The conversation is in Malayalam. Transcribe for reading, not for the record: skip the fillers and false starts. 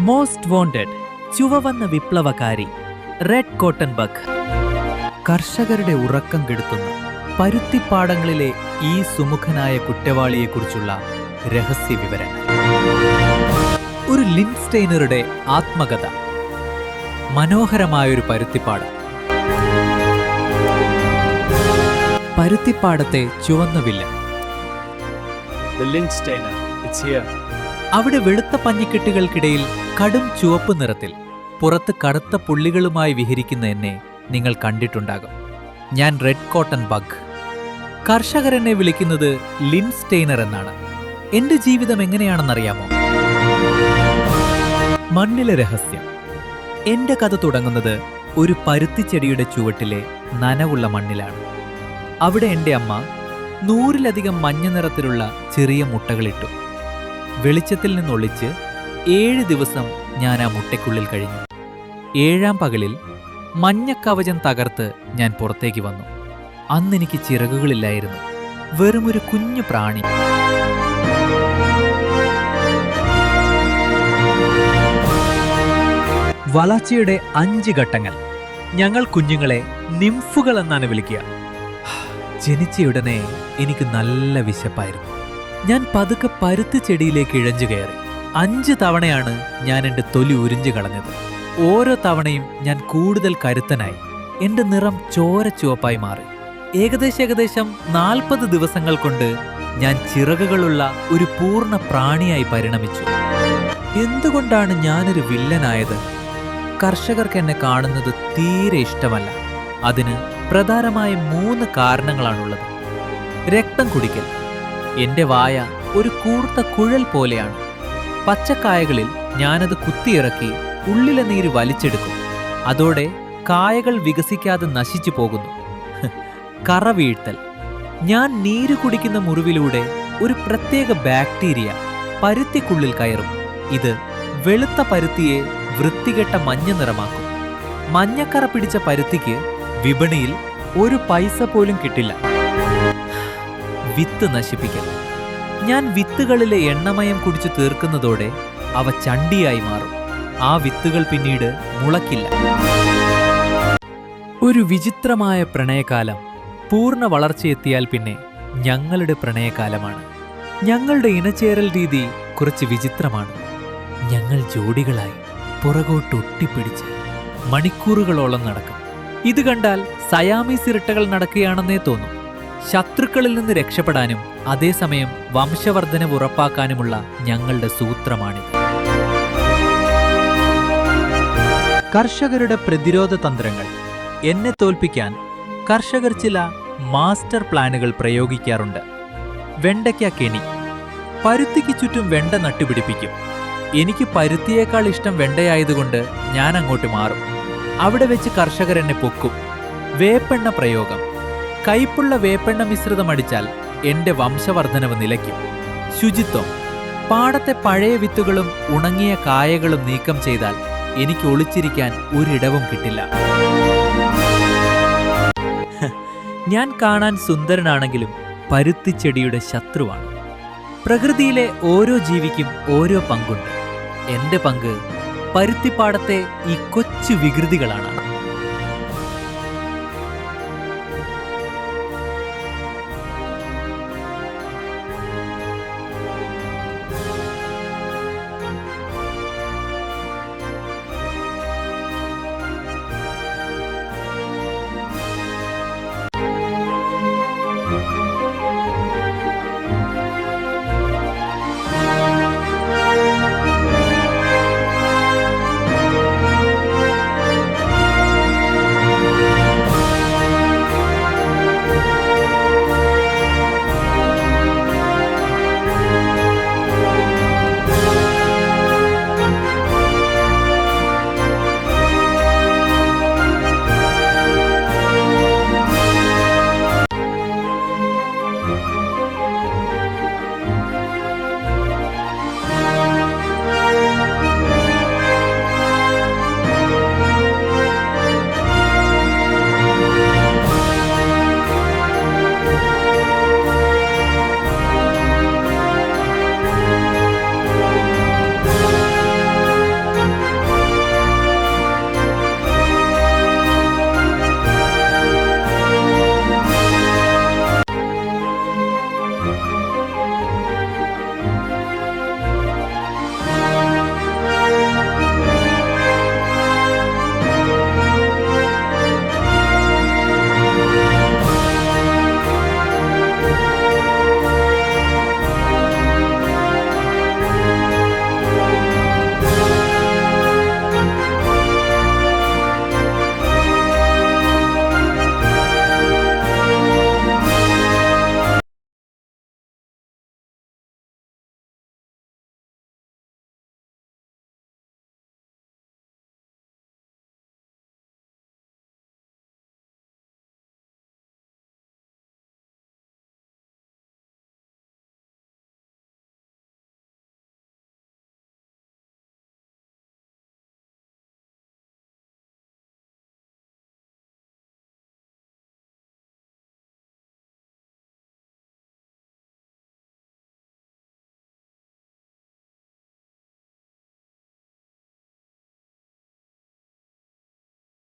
മോസ്റ്റ് വോണ്ടഡ്, ചുവവന്ന വിപ്ലവകാരി, റെഡ് കോട്ടൺ ബഗ്. കർഷകരുടെ ഉറക്കം കെടുത്തുന്ന പരുത്തിപ്പാടങ്ങളിലെ ഈ സുമുഖനായ കുറ്റവാളിയെക്കുറിച്ചുള്ള രഹസ്യ വിവരങ്ങൾ. ഒരു ലിൻസ്റ്റെയ്നറുടെ ആത്മകഥ. മനോഹരമായൊരു പരുത്തിപ്പാടം. പരുത്തിപ്പാടത്തെ ചുവന്ന വില്ലൻ. അവിടെ വെളുത്ത പഞ്ഞിക്കെട്ടുകൾക്കിടയിൽ കടും ചുവപ്പ് നിറത്തിൽ പുറത്ത് കറുത്ത പുള്ളികളുമായി വിഹരിക്കുന്ന എന്നെ നിങ്ങൾ കണ്ടിട്ടുണ്ടാകും. ഞാൻ റെഡ് കോട്ടൺ ബഗ്. കർഷകരെന്നെ വിളിക്കുന്നത് ലിൻസ്റ്റെയ്നർ എന്നാണ്. എന്റെ ജീവിതം എങ്ങനെയാണെന്നറിയാമോ? മണ്ണിലെ രഹസ്യം. എന്റെ കഥ തുടങ്ങുന്നത് ഒരു പരുത്തിച്ചെടിയുടെ ചുവട്ടിലെ നനവുള്ള മണ്ണിലാണ്. അവിടെ എൻ്റെ അമ്മ 100-ലധികം മഞ്ഞ നിറത്തിലുള്ള ചെറിയ മുട്ടകളിട്ടു. വെളിച്ചത്തിൽ നിന്നൊളിച്ച് 7 ദിവസം ഞാൻ ആ മുട്ടയ്ക്കുള്ളിൽ കഴിഞ്ഞു. 7-ാം പകലിൽ മഞ്ഞക്കവചം തകർത്ത് ഞാൻ പുറത്തേക്ക് വന്നു. അന്നെനിക്ക് ചിറകുകളില്ലായിരുന്നു, വെറുമൊരു കുഞ്ഞു പ്രാണി. വളർച്ചയുടെ 5 ഘട്ടങ്ങൾ. ഞങ്ങൾ കുഞ്ഞുങ്ങളെ നിംഫുകൾ എന്നാണ് വിളിക്കുക. ജനിച്ചയുടനെ എനിക്ക് നല്ല വിശപ്പായിരുന്നു. ഞാൻ പതുക്കെ പരുത്തി ചെടിയിലേക്ക് ഇഴഞ്ഞു കയറി. 5 തവണയാണ് ഞാൻ എൻ്റെ തൊലി ഉരിഞ്ഞു കളഞ്ഞത്. ഓരോ തവണയും ഞാൻ കൂടുതൽ കരുത്തനായി. എൻ്റെ നിറം ചോര ചുവപ്പായി മാറി. ഏകദേശം 40 ദിവസങ്ങൾ കൊണ്ട് ഞാൻ ചിറകുകളുള്ള ഒരു പൂർണ്ണ പ്രാണിയായി പരിണമിച്ചു. എന്തുകൊണ്ടാണ് ഞാനൊരു വില്ലനായത്? കർഷകർക്ക് എന്നെ കാണുന്നത് തീരെ ഇഷ്ടമല്ല. അതിന് പ്രധാനമായ 3 കാരണങ്ങളാണുള്ളത്. രക്തം കുടിക്കൽ. എന്റെ വായ ഒരു കൂർത്ത കുഴൽ പോലെയാണ്. പച്ചക്കായകളിൽ ഞാനത് കുത്തിയിറക്കി ഉള്ളിലെ നീര് വലിച്ചെടുക്കും. അതോടെ കായകൾ വികസിക്കാതെ നശിച്ചു പോകുന്നു. കറ വീഴ്ത്തൽ. ഞാൻ നീര് കുടിക്കുന്ന മുറിവിലൂടെ ഒരു പ്രത്യേക ബാക്ടീരിയ പരുത്തിക്കുള്ളിൽ കയറും. ഇത് വെളുത്ത പരുത്തിയെ വൃത്തികെട്ട മഞ്ഞ നിറമാക്കും. മഞ്ഞക്കറ പിടിച്ച പരുത്തിക്ക് വിപണിയിൽ ഒരു പൈസ പോലും കിട്ടില്ല. വിത്ത് നശിപ്പിക്കൽ. ഞാൻ വിത്തുകളിലെ എണ്ണമയം കുടിച്ചു തീർക്കുന്നതോടെ അവ ചണ്ടിയായി മാറും. ആ വിത്തുകൾ പിന്നീട് മുളക്കില്ല. ഒരു വിചിത്രമായ പ്രണയകാലം. പൂർണ്ണ വളർച്ചയെത്തിയാൽ പിന്നെ ഞങ്ങളുടെ പ്രണയകാലമാണ്. ഞങ്ങളുടെ ഇണചേരൽ രീതി കുറച്ച് വിചിത്രമാണ്. ഞങ്ങൾ ജോഡികളായി പുറകോട്ട് ഒട്ടിപ്പിടിച്ച് മണിക്കൂറുകളോളം നടക്കും. ഇത് കണ്ടാൽ സയാമീസ് ഇരട്ടകൾ നടക്കുകയാണെന്നേ തോന്നും. ശത്രുക്കളിൽ നിന്ന് രക്ഷപ്പെടാനും അതേസമയം വംശവർദ്ധനവ് ഉറപ്പാക്കാനുമുള്ള ഞങ്ങളുടെ സൂത്രമാണിത്. കർഷകരുടെ പ്രതിരോധ തന്ത്രങ്ങൾ. എന്നെ തോൽപ്പിക്കാൻ കർഷകർ ചില മാസ്റ്റർ പ്ലാനുകൾ പ്രയോഗിക്കാറുണ്ട്. വെണ്ടയ്ക്ക കെണി. പരുത്തിക്ക് ചുറ്റും വെണ്ട നട്ടുപിടിപ്പിക്കും. എനിക്ക് പരുത്തിയേക്കാൾ ഇഷ്ടം വെണ്ടയായതുകൊണ്ട് ഞാൻ അങ്ങോട്ട് മാറും. അവിടെ വെച്ച് കർഷകർ എന്നെ പൊക്കും. വേപ്പെണ്ണ പ്രയോഗം. കയ്പുള്ള വേപ്പെണ്ണ മിശ്രിതം അടിച്ചാൽ എന്റെ വംശവർദ്ധനവ് നിലയ്ക്കും. ശുചിത്വം. പാടത്തെ പഴയ വിത്തുകളും ഉണങ്ങിയ കായകളും നീക്കം ചെയ്താൽ എനിക്ക് ഒളിച്ചിരിക്കാൻ ഒരിടവും കിട്ടില്ല. ഞാൻ കാണാൻ സുന്ദരനാണെങ്കിലും പരുത്തിച്ചെടിയുടെ ശത്രുവാണ്. പ്രകൃതിയിലെ ഓരോ ജീവിക്കും ഓരോ പങ്കുണ്ട്. എന്റെ പങ്ക് പരുത്തിപ്പാടത്തെ ഈ കൊച്ചു വികൃതികളാണ്.